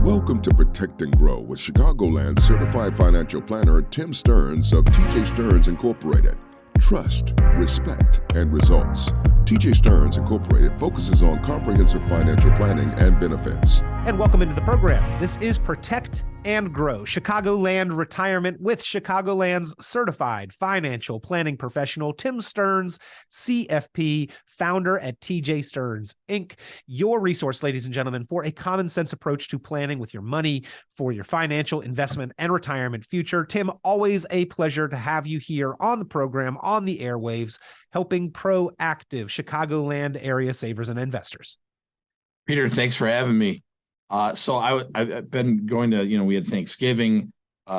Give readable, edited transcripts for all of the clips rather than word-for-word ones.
Welcome to Protect and Grow with Chicagoland certified financial planner Tim Stearns of TJ Stearns Incorporated. Trust, respect, and results. TJ Stearns Incorporated focuses on comprehensive financial planning and benefits. And welcome into the program. This is Protect and Grow, Chicagoland Retirement with Chicagoland's certified financial planning professional, Tim Stearns, CFP, founder at TJ Stearns, Inc., your resource, ladies and gentlemen, for a common sense approach to planning with your money for your financial investment and retirement future. Tim, always a pleasure to have you here on the program, on the airwaves, helping proactive Chicagoland area savers and investors. Peter, thanks for having me. So I've been going to, we had Thanksgiving,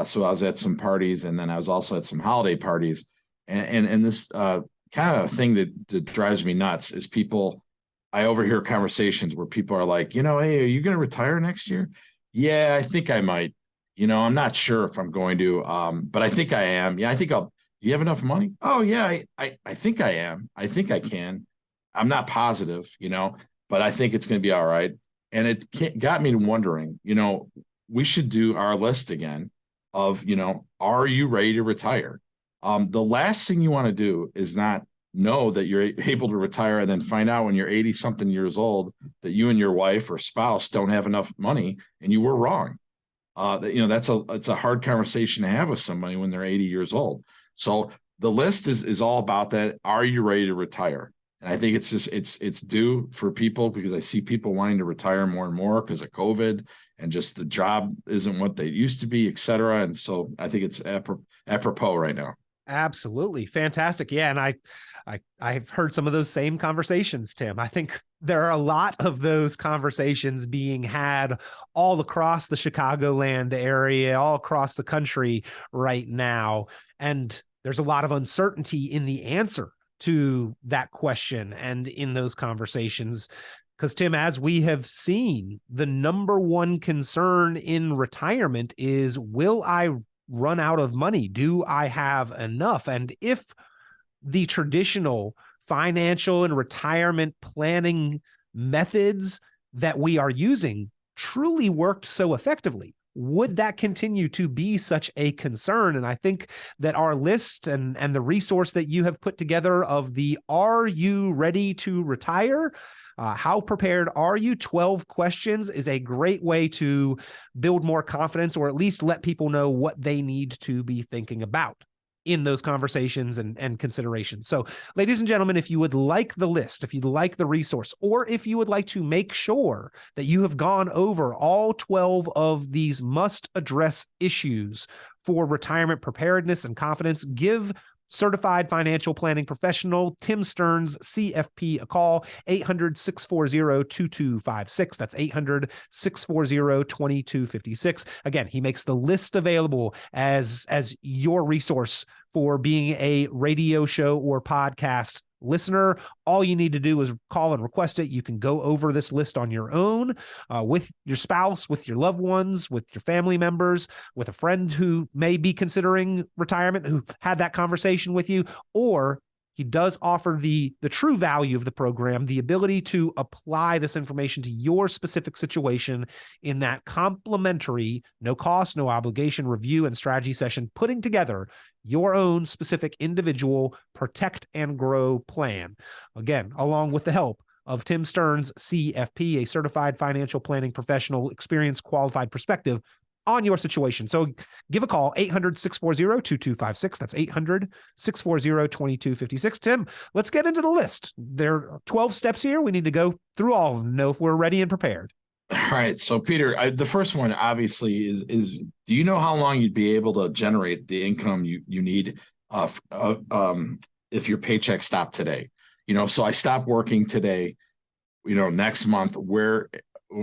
so I was at some parties, and then I was also at some holiday parties, and this kind of thing that drives me nuts is I overhear conversations where people are like, hey, are you going to retire next year? Yeah, I think I might. I'm not sure if I'm going to, but I think I am. Yeah, I think I'll. You have enough money? Oh yeah, I think I am. I think I can. I'm not positive, but I think it's going to be all right. And it got me wondering, we should do our list again of, are you ready to retire? The last thing you want to do is not know that you're able to retire and then find out when you're 80 something years old that you and your wife or spouse don't have enough money and you were wrong. It's a hard conversation to have with somebody when they're 80 years old. So the list is all about that. Are you ready to retire? And I think it's due for people because I see people wanting to retire more and more because of COVID and just the job isn't what they used to be, et cetera. And so I think it's apropos right now. Absolutely. Fantastic. Yeah. And I've heard some of those same conversations, Tim. I think there are a lot of those conversations being had all across the Chicagoland area, all across the country right now. And there's a lot of uncertainty in the answer to that question and in those conversations. Because Tim, as we have seen, the number one concern in retirement is, will I run out of money? Do I have enough? And if the traditional financial and retirement planning methods that we are using truly worked so effectively, would that continue to be such a concern? And I think that our list and the resource that you have put together of the Are You Ready to Retire? How prepared are you? 12 questions is a great way to build more confidence or at least let people know what they need to be thinking about in those conversations and considerations. So, ladies and gentlemen, if you would like the list, if you'd like the resource, or if you would like to make sure that you have gone over all 12 of these must-address issues for retirement preparedness and confidence, give certified financial planning professional Tim Stearns, CFP, a call, 800-640-2256. That's 800-640-2256. Again, he makes the list available as your resource for being a radio show or podcast listener. All you need to do is call and request it. You can go over this list on your own with your spouse, with your loved ones, with your family members, with a friend who may be considering retirement, who had that conversation with you, or he does offer the true value of the program, the ability to apply this information to your specific situation in that complimentary, no cost, no obligation review and strategy session, putting together your own specific individual Protect and Grow plan. Again, along with the help of Tim Stearns, CFP, a certified financial planning professional, experienced, qualified perspective on your situation. So give a call, 800-640-2256. That's 800-640-2256. Tim, let's get into the list. There are 12 steps here. We need to go through all of them, know if we're ready and prepared. All right. So Peter, the first one obviously is, do you know how long you'd be able to generate the income you need if your paycheck stopped today? So I stopped working today, next month,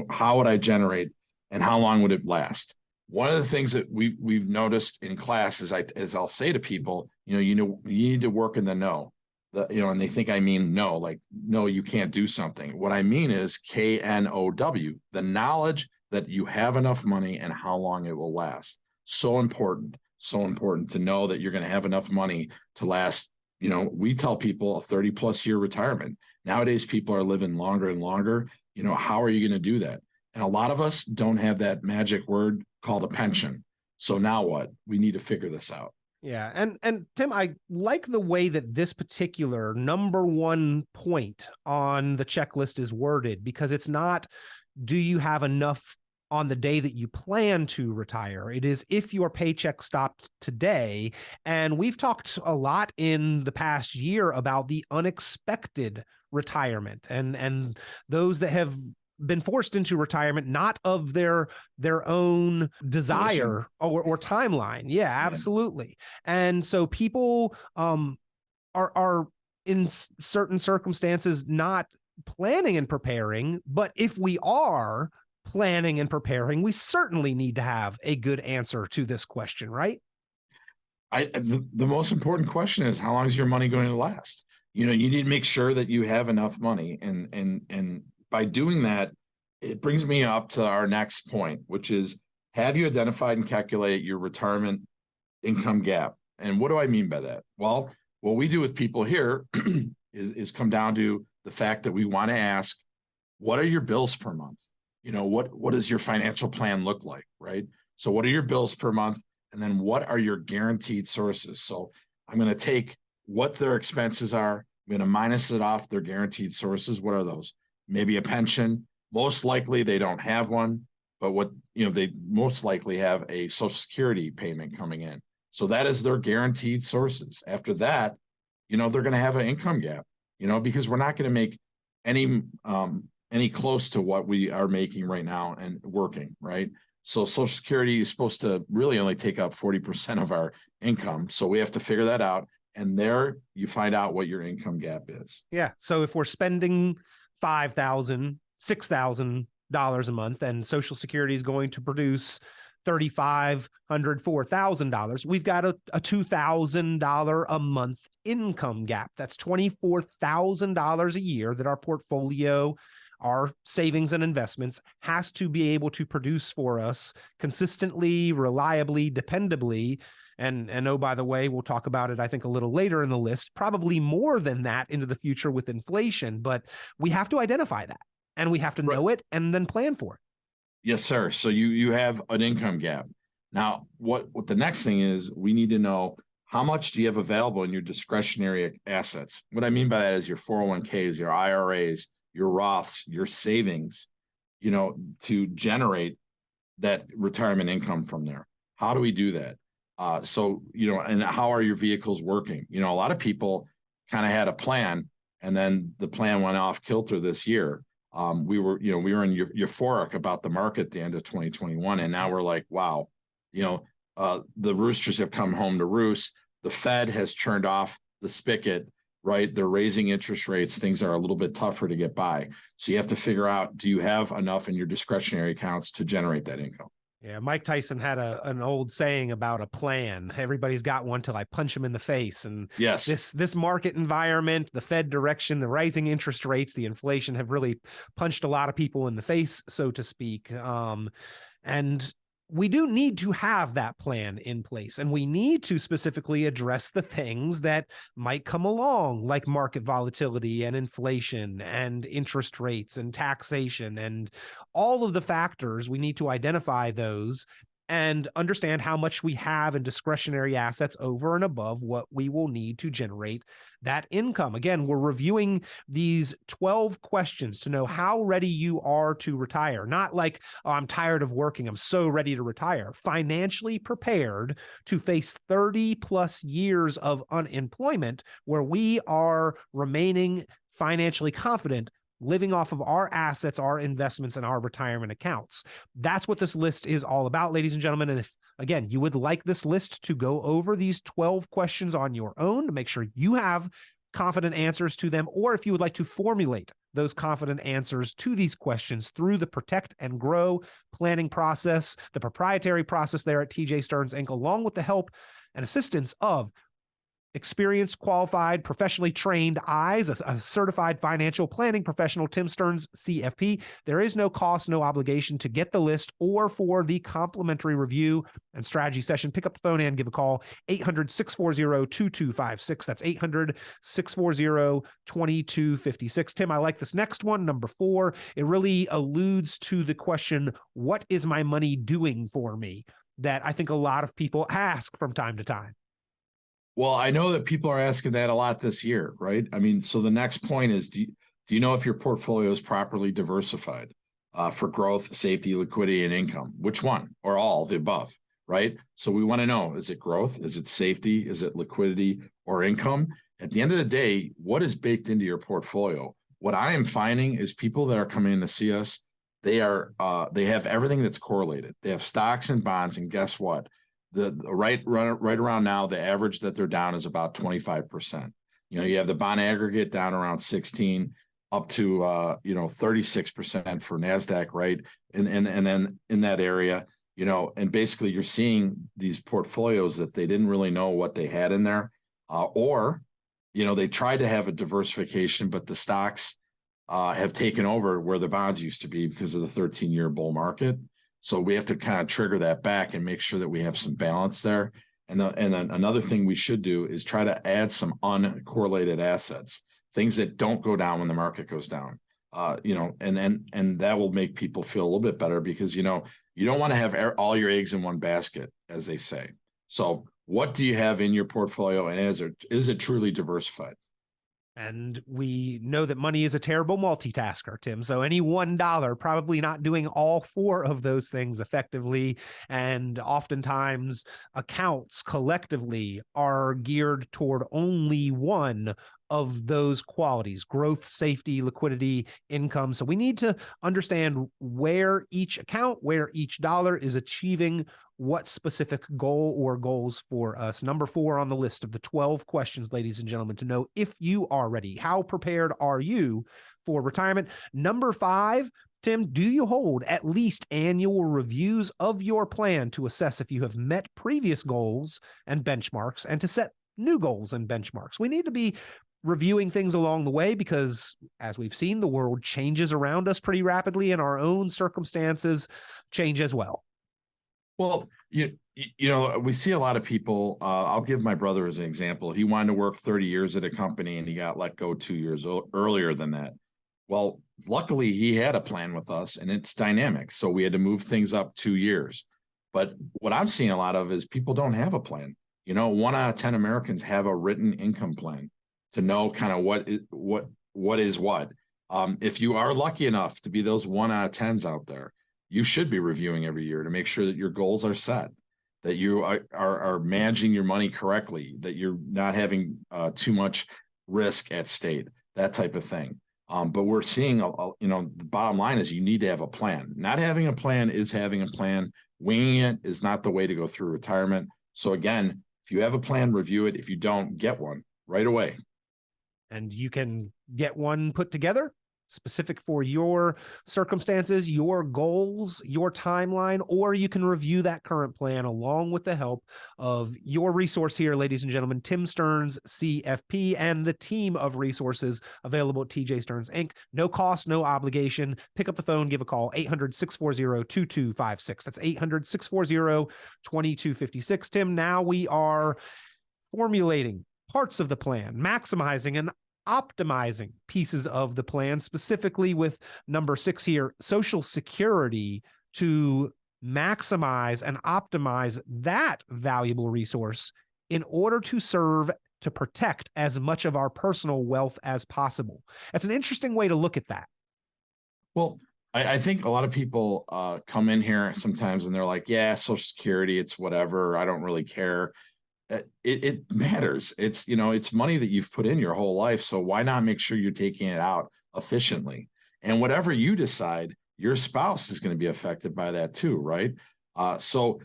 how would I generate and how long would it last? One of the things that we've noticed in class is I'll say to people, you need to work in the know. And they think I mean no, like, no, you can't do something. What I mean is KNOW, the knowledge that you have enough money and how long it will last. So important to know that you're going to have enough money to last. We tell people a 30+ year retirement. Nowadays, people are living longer and longer. How are you going to do that? And a lot of us don't have that magic word called a pension. So now what? We need to figure this out. Yeah. And Tim, I like the way that this particular number one point on the checklist is worded, because it's not, do you have enough on the day that you plan to retire? It is, if your paycheck stopped today. And we've talked a lot in the past year about the unexpected retirement and those that have been forced into retirement, not of their own desire or timeline. Yeah, absolutely. And so people are in certain circumstances not planning and preparing, but if we are planning and preparing, we certainly need to have a good answer to this question, right? The most important question is, how long is your money going to last? You need to make sure that you have enough money. And by doing that, it brings me up to our next point, which is, have you identified and calculated your retirement income gap? And what do I mean by that? Well, what we do with people here is come down to the fact that we want to ask, what are your bills per month? What does your financial plan look like, right? So what are your bills per month? And then what are your guaranteed sources? So I'm going to take what their expenses are. I'm going to minus it off their guaranteed sources. What are those? Maybe a pension. Most likely they don't have one, but they most likely have a Social Security payment coming in. So that is their guaranteed sources. After that, they're going to have an income gap, because we're not going to make any close to what we are making right now and working, right? So Social Security is supposed to really only take up 40% of our income. So we have to figure that out. And there you find out what your income gap is. Yeah. So if we're spending $5,000, $6,000 a month, and Social Security is going to produce $3,500, $4,000, we've got a $2,000 a month income gap. That's $24,000 a year that our portfolio, our savings and investments, has to be able to produce for us consistently, reliably, dependably. And oh, by the way, we'll talk about it, I think, a little later in the list, probably more than that into the future with inflation. But we have to identify that, and we have to know it and then plan for it. Yes, sir. So you have an income gap. Now, what the next thing is, we need to know, how much do you have available in your discretionary assets? What I mean by that is your 401ks, your IRAs, your Roths, your savings, to generate that retirement income from there. How do we do that? And how are your vehicles working? A lot of people kind of had a plan, and then the plan went off kilter this year. We were in euphoric about the market at the end of 2021. And now we're like, wow, the roosters have come home to roost. The Fed has turned off the spigot, right? They're raising interest rates. Things are a little bit tougher to get by. So you have to figure out, do you have enough in your discretionary accounts to generate that income? Yeah, Mike Tyson had an old saying about a plan. Everybody's got one till I punch them in the face. And yes, this market environment, the Fed direction, the rising interest rates, the inflation have really punched a lot of people in the face, so to speak. And we do need to have that plan in place, and we need to specifically address the things that might come along, like market volatility and inflation and interest rates and taxation and all of the factors. We need to identify those and understand how much we have in discretionary assets over and above what we will need to generate that income. Again, we're reviewing these 12 questions to know how ready you are to retire. Not like, oh, I'm tired of working, I'm so ready to retire. Financially prepared to face 30 plus years of unemployment, where we are remaining financially confident, living off of our assets, our investments, and our retirement accounts. That's what this list is all about, ladies and gentlemen. And if, again, you would like this list to go over these 12 questions on your own to make sure you have confident answers to them, or if you would like to formulate those confident answers to these questions through the Protect and Grow planning process, the proprietary process there at TJ Stearns Inc., along with the help and assistance of experienced, qualified, professionally trained eyes, a certified financial planning professional, Tim Stearns, CFP. There is no cost, no obligation to get the list or for the complimentary review and strategy session. Pick up the phone and give a call, 800-640-2256. That's 800-640-2256. Tim, I like this next one, number 4. It really alludes to the question, what is my money doing for me? That I think a lot of people ask from time to time. Well, I know that people are asking that a lot this year, right? I mean, so the next point is, do you know if your portfolio is properly diversified for growth, safety, liquidity, and income? Which one or all of the above, right? So we want to know, is it growth? Is it safety? Is it liquidity or income? At the end of the day, what is baked into your portfolio? What I am finding is people that are coming in to see us, they have everything that's correlated. They have stocks and bonds, and guess what? The right around now, the average that they're down is about 25%. You know, you have the bond aggregate down around 16, up to 36% for NASDAQ, right? And then in that area, you know, and basically you're seeing these portfolios that they didn't really know what they had in there, or you know, they tried to have a diversification, but the stocks have taken over where the bonds used to be because of the 13-year bull market. So we have to kind of trigger that back and make sure that we have some balance there. And then another thing we should do is try to add some uncorrelated assets, things that don't go down when the market goes down. And that will make people feel a little bit better because, you know, you don't want to have all your eggs in one basket, as they say. So what do you have in your portfolio, and is it truly diversified? And we know that money is a terrible multitasker, Tim. So any $1 probably not doing all 4 of those things effectively. And oftentimes accounts collectively are geared toward only one of those qualities: growth, safety, liquidity, income. So we need to understand where each account, where each dollar is achieving what specific goal or goals for us. Number 4 on the list of the 12 questions, ladies and gentlemen, to know if you are ready. How prepared are you for retirement? Number 5, Tim, do you hold at least annual reviews of your plan to assess if you have met previous goals and benchmarks and to set new goals and benchmarks? We need to be reviewing things along the way because, as we've seen, the world changes around us pretty rapidly and our own circumstances change as well. Well, you know, we see a lot of people. I'll give my brother as an example. He wanted to work 30 years at a company and he got let go 2 years earlier than that. Well, luckily he had a plan with us and it's dynamic. So we had to move things up 2 years. But what I'm seeing a lot of is people don't have a plan. You know, 1 out of 10 Americans have a written income plan to know kind of what is what. If you are lucky enough to be those 1 out of 10s out there, you should be reviewing every year to make sure that your goals are set, that you are managing your money correctly, that you're not having too much risk at stake, that type of thing. But we're seeing, the bottom line is you need to have a plan. Not having a plan is having a plan. Winging it is not the way to go through retirement. So again, if you have a plan, review it. If you don't, get one right away. And you can get one put together specific for your circumstances, your goals, your timeline, or you can review that current plan along with the help of your resource here, ladies and gentlemen, Tim Stearns, CFP, and the team of resources available at TJ Stearns Inc. No cost, no obligation. Pick up the phone, give a call, 800-640-2256. That's 800-640-2256. Tim, now we are formulating parts of the plan, maximizing and optimizing pieces of the plan, specifically with number 6 here, Social Security, to maximize and optimize that valuable resource in order to serve to protect as much of our personal wealth as possible. That's an interesting way to look at that. Well, I think a lot of people come in here sometimes and they're like, yeah, Social Security, it's whatever. I don't really care. It matters. It's, it's money that you've put in your whole life. So why not make sure you're taking it out efficiently? And whatever you decide, your spouse is going to be affected by that too, right? So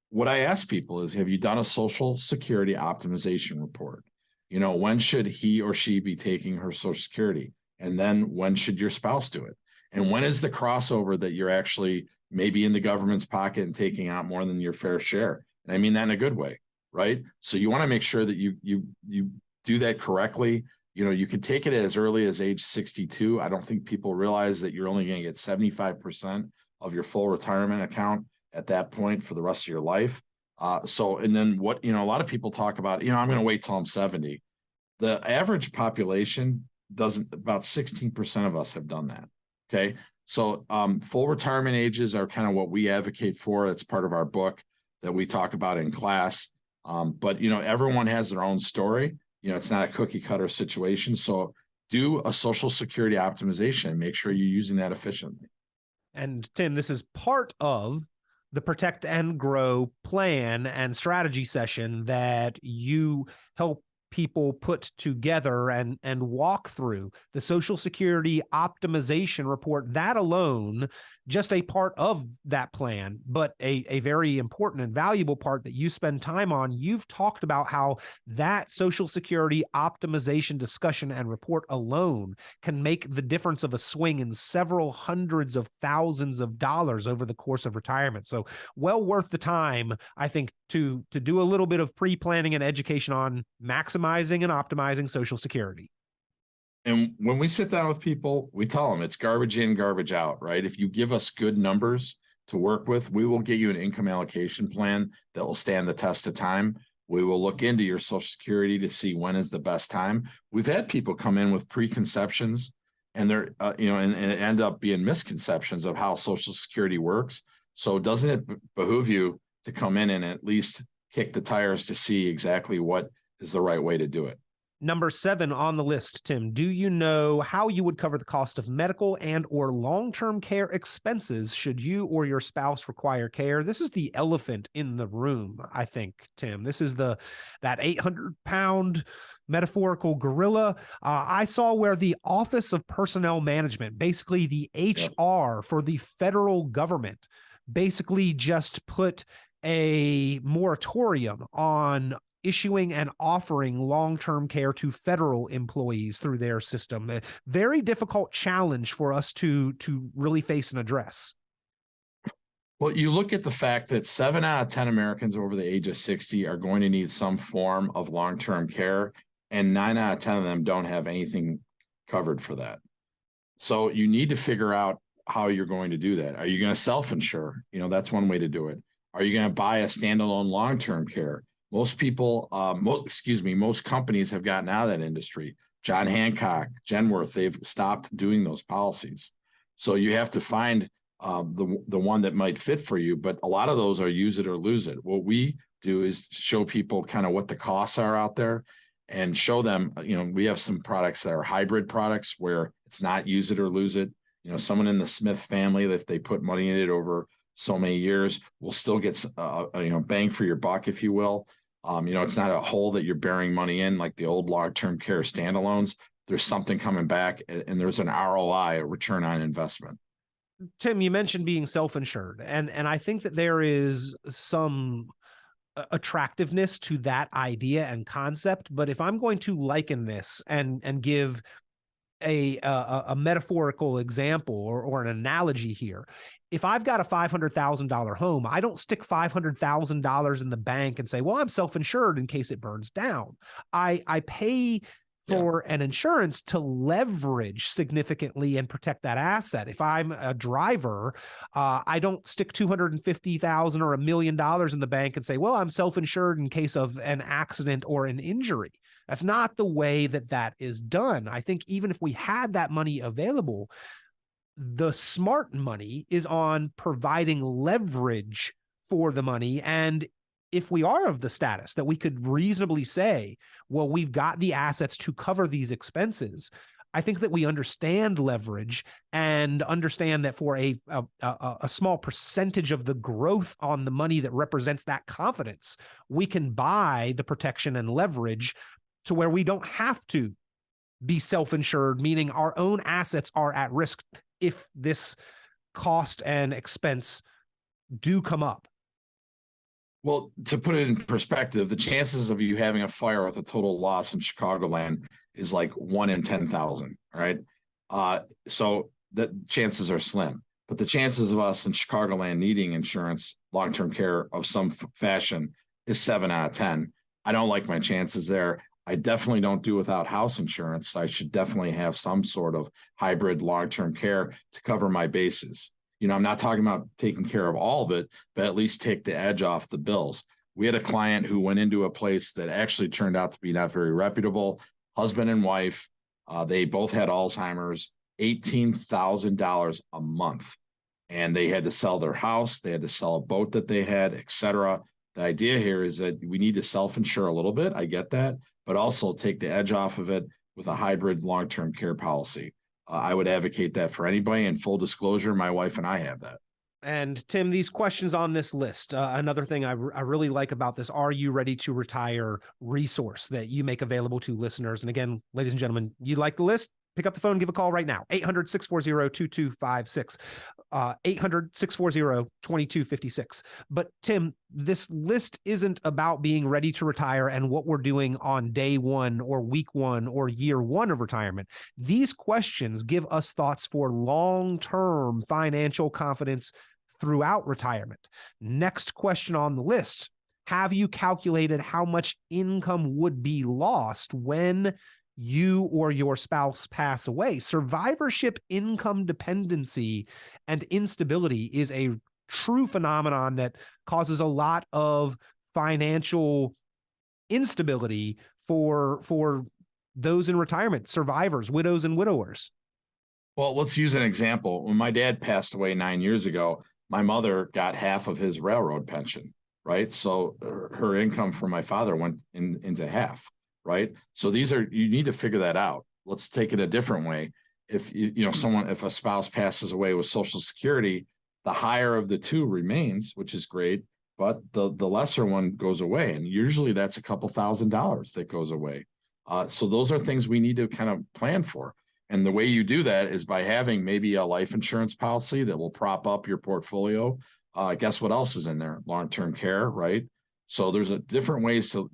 what I ask people is, have you done a Social Security optimization report? When should he or she be taking her Social Security? And then when should your spouse do it? And when is the crossover that you're actually maybe in the government's pocket and taking out more than your fair share? And I mean that in a good way. right? So you want to make sure that you do that correctly. You can take it as early as age 62. I don't think people realize that you're only going to get 75% of your full retirement account at that point for the rest of your life. And then what, a lot of people talk about, I'm going to wait till I'm 70. The average population about 16% of us have done that. Okay. So full retirement ages are kind of what we advocate for. It's part of our book that we talk about in class. But everyone has their own story. It's not a cookie cutter situation. So do a Social Security optimization and make sure you're using that efficiently. And Tim, this is part of the Protect and Grow plan and strategy session that you help people put together and walk through the Social Security optimization report. That alone, just a part of that plan, but a very important and valuable part that you spend time on. You've talked about how that Social Security optimization discussion and report alone can make the difference of a swing in several hundreds of thousands of dollars over the course of retirement. So well worth the time, I think, to do a little bit of pre-planning and education on maximizing and optimizing Social Security. And when we sit down with people, we tell them it's garbage in, garbage out, right? If you give us good numbers to work with, we will get you an income allocation plan that will stand the test of time. We will look into your Social Security to see when is the best time. We've had people come in with preconceptions and they're, and it end up being misconceptions of how Social Security works. So doesn't it behoove you to come in and at least kick the tires to see exactly what is the right way to do it? Number 7 on the list, Tim, do you know how you would cover the cost of medical and or long-term care expenses should you or your spouse require care? This is the elephant in the room, I think, Tim. This is that 800-pound metaphorical gorilla. I saw where the Office of Personnel Management, basically the HR for the federal government, basically just put a moratorium on issuing and offering long-term care to federal employees through their system. A very difficult challenge for us to really face and address. Well, you look at the fact that 7 out of 10 Americans over the age of 60 are going to need some form of long-term care, and 9 out of 10 of them don't have anything covered for that. So you need to figure out how you're going to do that. Are you going to self-insure? That's one way to do it. Are you going to buy a standalone long-term care? Most people, most companies have gotten out of that industry. John Hancock, Genworth, they've stopped doing those policies. So you have to find the one that might fit for you, but a lot of those are use it or lose it. What we do is show people kind of what the costs are out there and show them, we have some products that are hybrid products where it's not use it or lose it. Someone in the Smith family, if they put money in it over so many years, will still get bang for your buck, if you will. It's not a hole that you're burying money in like the old long-term care standalones. There's something coming back, and there's an ROI, a return on investment. Tim, you mentioned being self-insured, and I think that there is some attractiveness to that idea and concept. But if I'm going to liken this and give a metaphorical example or an analogy here, if I've got a $500,000 home, I don't stick $500,000 in the bank and say, well, I'm self-insured in case it burns down. I pay for an insurance to leverage significantly and protect that asset. If I'm a driver, I don't stick $250,000 or $1 million in the bank and say, well, I'm self-insured in case of an accident or an injury. That's not the way that is done. I think even if we had that money available, the smart money is on providing leverage for the money. And if we are of the status that we could reasonably say, well, we've got the assets to cover these expenses, I think that we understand leverage and understand that for a small percentage of the growth on the money that represents that confidence, we can buy the protection and leverage to where we don't have to be self-insured, meaning our own assets are at risk if this cost and expense do come up. Well, to put it in perspective, the chances of you having a fire with a total loss in Chicagoland is like 1 in 10,000, right? So the chances are slim. But the chances of us in Chicagoland needing insurance, long-term care of some fashion, is 7 out of 10. I don't like my chances there. I definitely don't do without house insurance. I should definitely have some sort of hybrid long-term care to cover my bases. I'm not talking about taking care of all of it, but at least take the edge off the bills. We had a client who went into a place that actually turned out to be not very reputable, husband and wife. They both had Alzheimer's, $18,000 a month. And they had to sell their house. They had to sell a boat that they had, et cetera. The idea here is that we need to self-insure a little bit. I get that, but also take the edge off of it with a hybrid long-term care policy. I would advocate that for anybody. And full disclosure, my wife and I have that. And Tim, these questions on this list, another thing I really like about this, Are You Ready to Retire resource that you make available to listeners. And again, ladies and gentlemen, you like the list? Pick up the phone, give a call right now, 800-640-2256, 800-640-2256. But Tim, this list isn't about being ready to retire and what we're doing on day one or week one or year one of retirement. These questions give us thoughts for long-term financial confidence throughout retirement. Next question on the list, have you calculated how much income would be lost when you or your spouse pass away? Survivorship income dependency and instability is a true phenomenon that causes a lot of financial instability for those in retirement, survivors, widows and widowers. Well, let's use an example. When my dad passed away 9 years ago, my mother got half of his railroad pension, right? So her income from my father went into half. Right. So you need to figure that out. Let's take it a different way. If if a spouse passes away with Social Security, the higher of the two remains, which is great, but the lesser one goes away. And usually that's a couple $1,000s that goes away. So those are things we need to kind of plan for. And the way you do that is by having maybe a life insurance policy that will prop up your portfolio. Guess what else is in there? Long-term care, right? So there's different ways to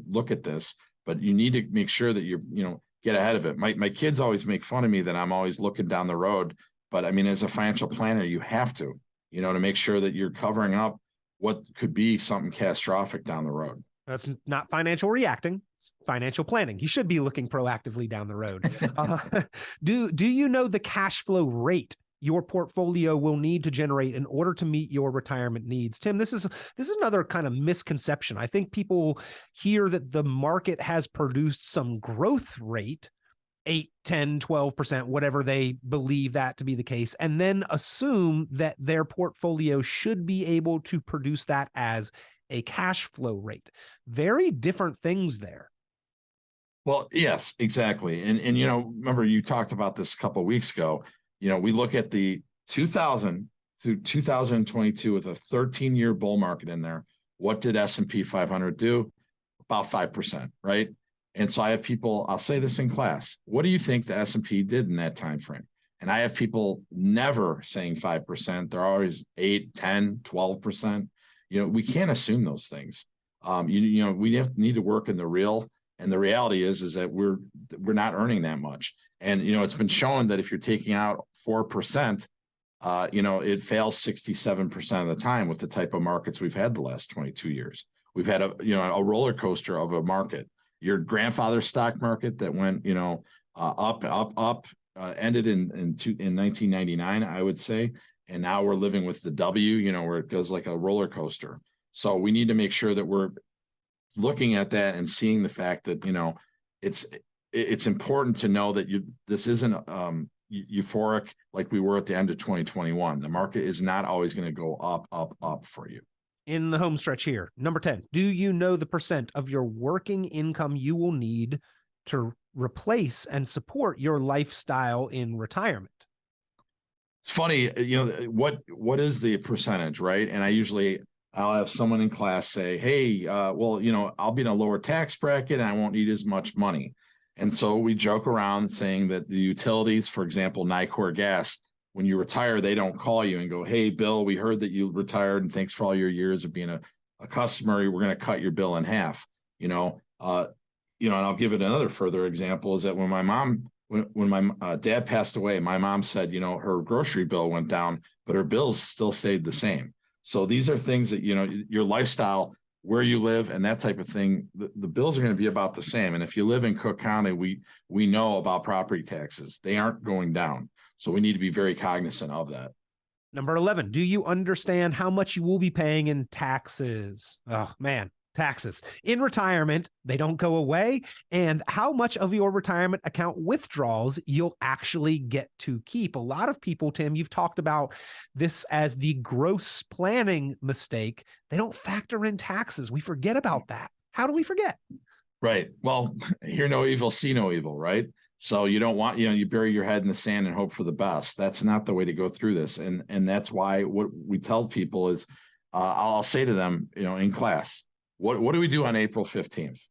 look at this. But you need to make sure that get ahead of it. My kids always make fun of me that I'm always looking down the road. But I mean, as a financial planner, you have to make sure that you're covering up what could be something catastrophic down the road. That's not financial reacting. It's financial planning. You should be looking proactively down the road. Do you know the cash flow rate your portfolio will need to generate in order to meet your retirement needs? Tim, this is another kind of misconception. I think people hear that the market has produced some growth rate, 8, 10, 12%, whatever they believe that to be the case, and then assume that their portfolio should be able to produce that as a cash flow rate. Very different things there. Well, yes, exactly. And remember you talked about this a couple of weeks ago. We look at the 2000 through 2022 with a 13-year bull market in there. What did S&P 500 do? About 5%, right? And so I have people, I'll say this in class, what do you think the S&P did in that time frame? And I have people never saying 5%. They're always 8, 10, 12%. We can't assume those things. We need to work in the real. And the reality is that we're not earning that much. And, it's been shown that if you're taking out 4%, it fails 67% of the time with the type of markets we've had the last 22 years. We've had a roller coaster of a market. Your grandfather's stock market that went, up, ended in 1999, I would say. And now we're living with the W, where it goes like a roller coaster. So we need to make sure that we're looking at that and seeing the fact that, it's important to know that this isn't euphoric like we were at the end of 2021. The market is not always going to go up for you. In the home stretch here, number 10, do you know the percent of your working income you will need to replace and support your lifestyle in retirement? It's funny, what is the percentage, right? And I'll have someone in class say, hey, I'll be in a lower tax bracket and I won't need as much money. And so we joke around saying that the utilities, for example, Nicor Gas, when you retire, they don't call you and go, hey, Bill, we heard that you retired and thanks for all your years of being a customer. We're going to cut your bill in half, and I'll give it another further example is that when my dad passed away, my mom said, her grocery bill went down, but her bills still stayed the same. So these are things that, your lifestyle where you live and that type of thing, the bills are going to be about the same. And if you live in Cook County, we know about property taxes. They aren't going down. So we need to be very cognizant of that. Number 11, do you understand how much you will be paying in taxes? Oh, man, taxes. In retirement, they don't go away. And how much of your retirement account withdrawals you'll actually get to keep. A lot of people, Tim, you've talked about this as the gross planning mistake. They don't factor in taxes. We forget about that. How do we forget? Right. Well, hear no evil, see no evil, right? So you don't want, you bury your head in the sand and hope for the best. That's not the way to go through this. And that's why what we tell people is, I'll say to them, in class, what do we do on April 15th?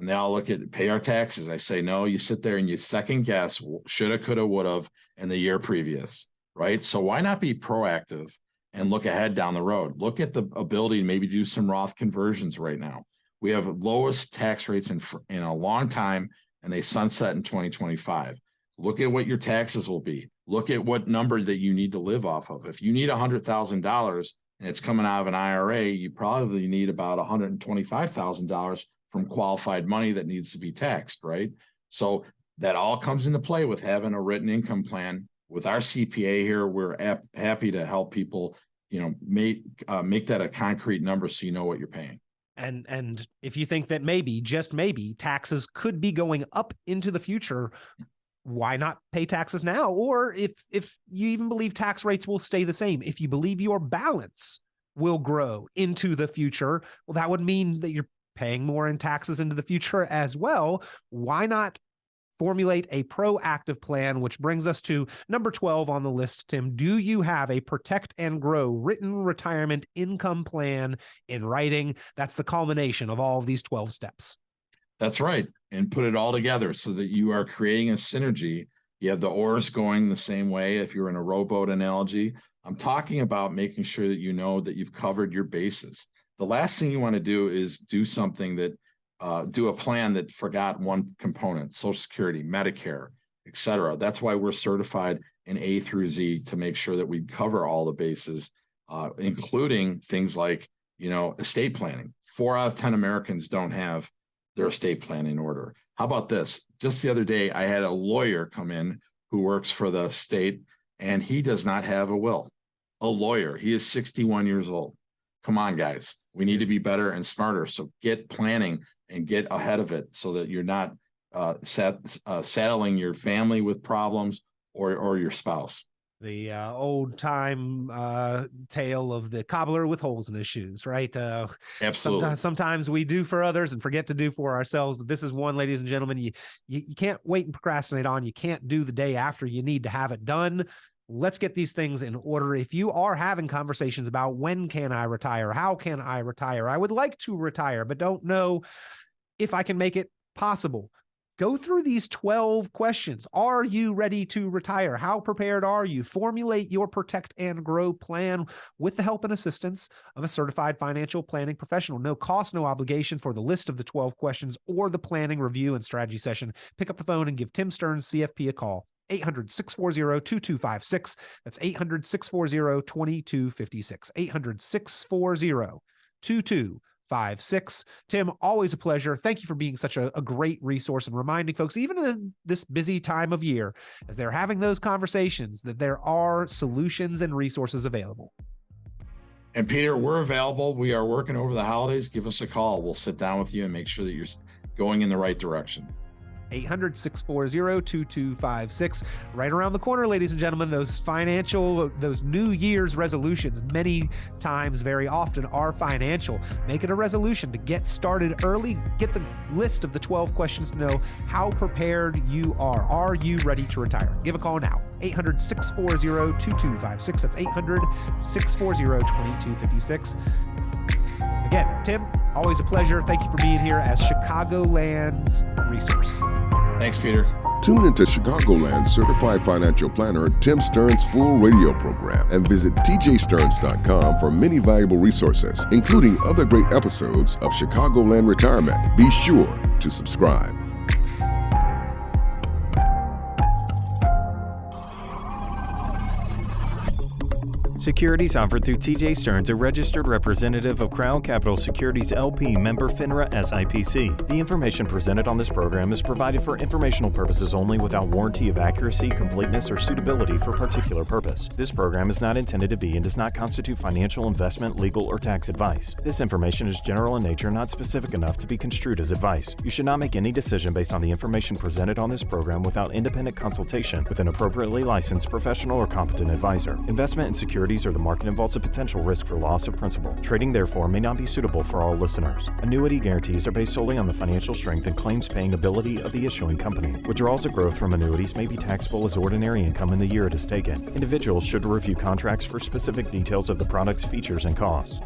And they all look at pay our taxes. I say, no, you sit there and you second guess, shoulda, coulda, woulda in the year previous, right? So why not be proactive and look ahead down the road? Look at the ability to maybe do some Roth conversions right now. We have lowest tax rates in a long time, and they sunset in 2025. Look at what your taxes will be. Look at what number that you need to live off of. If you need $100,000 and it's coming out of an IRA, you probably need about $125,000 from qualified money that needs to be taxed, right? So that all comes into play with having a written income plan. With our CPA here, we're happy to help people, make that a concrete number so you know what you're paying. And if you think that maybe, just maybe, taxes could be going up into the future, why not pay taxes now? Or if you even believe tax rates will stay the same, if you believe your balance will grow into the future, well, that would mean that you're paying more in taxes into the future as well. Why not formulate a proactive plan, which brings us to number 12 on the list, Tim. Do you have a protect and grow written retirement income plan in writing? That's the culmination of all of these 12 steps. That's right. And put it all together so that you are creating a synergy. You have the oars going the same way. If you're in a rowboat analogy, I'm talking about making sure that you know that you've covered your bases. The last thing you want to do is do something that do a plan that forgot one component, Social Security, Medicare, et cetera. That's why we're certified in A through Z to make sure that we cover all the bases, including things like, estate planning. 4 out of 10 Americans don't have their estate plan in order. How about this? Just the other day, I had a lawyer come in who works for the state, and he does not have a will. A lawyer. He is 61 years old. Come on, guys. We need to be better and smarter. So get planning and get ahead of it so that you're not saddling your family with problems or your spouse. The old time tale of the cobbler with holes in his shoes, right? Absolutely. Sometimes we do for others and forget to do for ourselves. But this is one, ladies and gentlemen, you can't wait and procrastinate on. You can't do the day after. You need to have it done. Let's get these things in order. If you are having conversations about when can I retire, how can I retire, I would like to retire, but don't know if I can make it possible. Go through these 12 questions. Are you ready to retire? How prepared are you? Formulate your protect and grow plan with the help and assistance of a certified financial planning professional. No cost, no obligation for the list of the 12 questions or the planning review and strategy session. Pick up the phone and give Tim Stearns, CFP, a call. 800-640-2256. That's 800-640-2256. 800-640-2256. Tim, always a pleasure. Thank you for being such a great resource and reminding folks, even in this busy time of year, as they're having those conversations, that there are solutions and resources available. And Peter, we're available. We are working over the holidays. Give us a call. We'll sit down with you and make sure that you're going in the right direction. 800-640-2256. Right around the corner, ladies and gentlemen, those New Year's resolutions, many times, very often, are financial. Make it a resolution to get started early. Get the list of the 12 questions to know how prepared you are. Are you ready to retire? Give a call now. 800-640-2256. That's 800-640-2256. Again, Tim, always a pleasure. Thank you for being here as Chicagoland's resource. Thanks, Peter. Tune into Chicagoland Certified Financial Planner Tim Stearns' full radio program and visit tjstearns.com for many valuable resources, including other great episodes of Chicagoland Retirement. Be sure to subscribe. Securities offered through TJ Stearns, a registered representative of Crown Capital Securities LP, member FINRA SIPC. The information presented on this program is provided for informational purposes only without warranty of accuracy, completeness, or suitability for particular purpose. This program is not intended to be and does not constitute financial, investment, legal, or tax advice. This information is general in nature, not specific enough to be construed as advice. You should not make any decision based on the information presented on this program without independent consultation with an appropriately licensed professional or competent advisor. Investment in securities or the market involves a potential risk for loss of principal. Trading, therefore, may not be suitable for all listeners. Annuity guarantees are based solely on the financial strength and claims-paying ability of the issuing company. Withdrawals of growth from annuities may be taxable as ordinary income in the year it is taken. Individuals should review contracts for specific details of the product's features and costs.